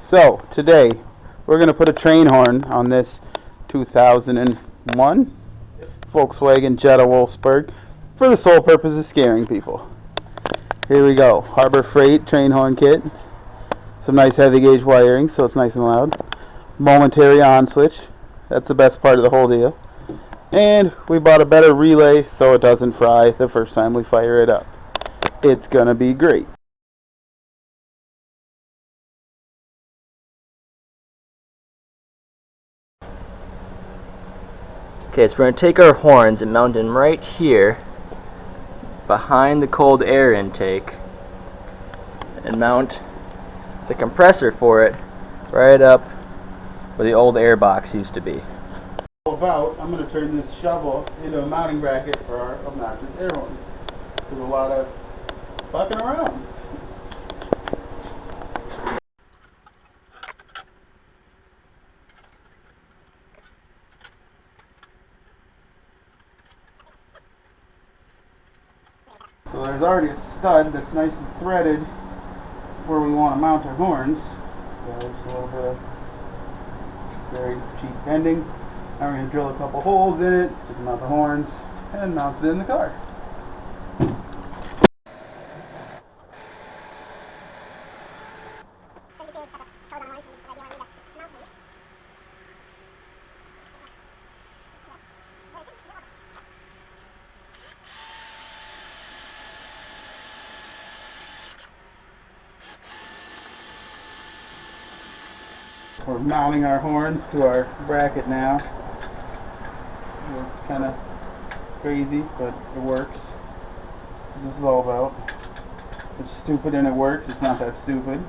So today we're going to put a train horn on this 2001 Volkswagen Jetta Wolfsburg for the sole purpose of scaring people. Here we go. Harbor Frieght train horn kit. Some nice heavy gauge wiring so it's nice and loud. Momentary on switch. That's the best part of the whole deal. And we bought a better relay so it doesn't fry the first time we fire it up. It's gonna be great. Okay, so we're going to take our horns and mount them right here behind the cold air intake and mount the compressor for it right up where the old air box used to be. I'm going to turn this shovel into a mounting bracket for our obnoxious air horns. There's a lot of fucking around. So there's already a stud that's nice and threaded where we want to mount our horns. So just a little bit of very cheap bending. Now we're going to drill a couple holes in it so we can mount the horns and mount it in the car. We're mounting our horns to our bracket now. We're kind of crazy, but it works. This is all about. It's stupid and it works. It's not that stupid.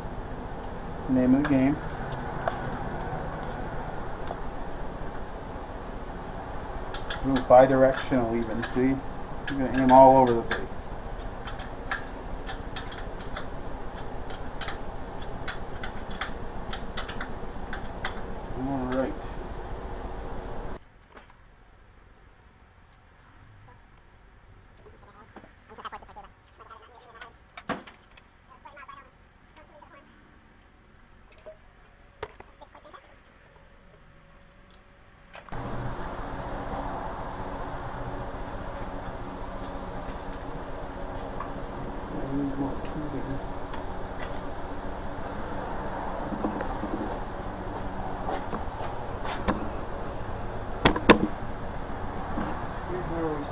It's the name of the game. Ooh, bi-directional even, see? You're going to aim all over the place. Alright.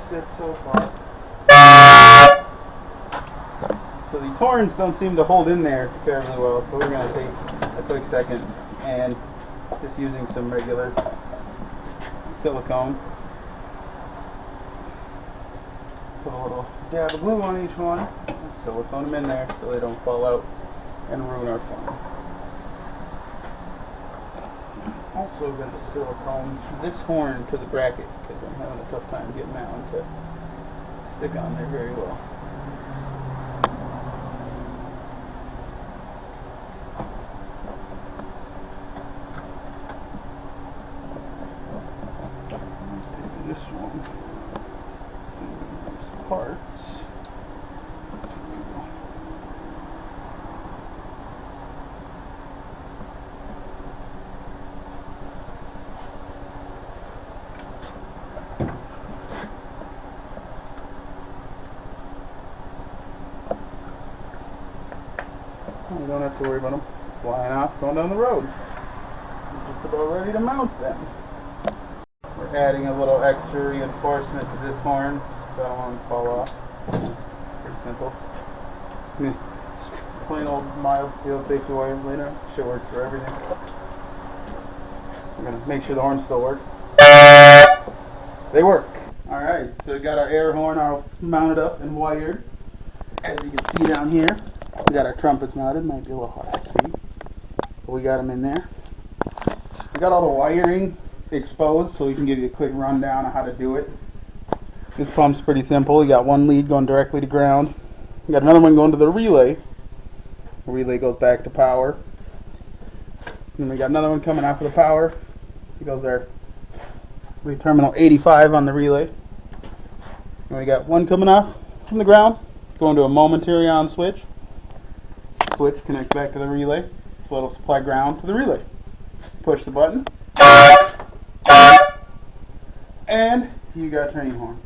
Sit so far. So these horns don't seem to hold in there terribly well, so we're going to take a quick second and just using some regular silicone, put a little dab of glue on each one, silicone them in there so they don't fall out and ruin our fun. Also going to silicone this horn to the bracket because I'm having a tough time getting that one to stick on there very well. Take this one, these parts. We don't have to worry about them flying off going down the road. We're just about ready to mount them. We're adding a little extra reinforcement to this horn so I don't want them to fall off. Pretty simple. Plain old mild steel safety wires laid out. Shit works for everything. We're going to make sure the horns still work. They work. Alright, so we got our air horn all mounted up and wired. As you can see down here, we got our trumpets mounted. Might be a little hard to see, but we got them in there. We got all the wiring exposed so we can give you a quick rundown of how to do it. This pump's pretty simple. We got one lead going directly to ground. We got another one going to the relay. The relay goes back to power. And we got another one coming off of the power. It goes there. We terminal 85 on the relay. And we got one coming off from the ground, going to a momentary on switch. Switch connects back to the relay. So it'll supply ground to the relay. Push the button, and you got a training horn.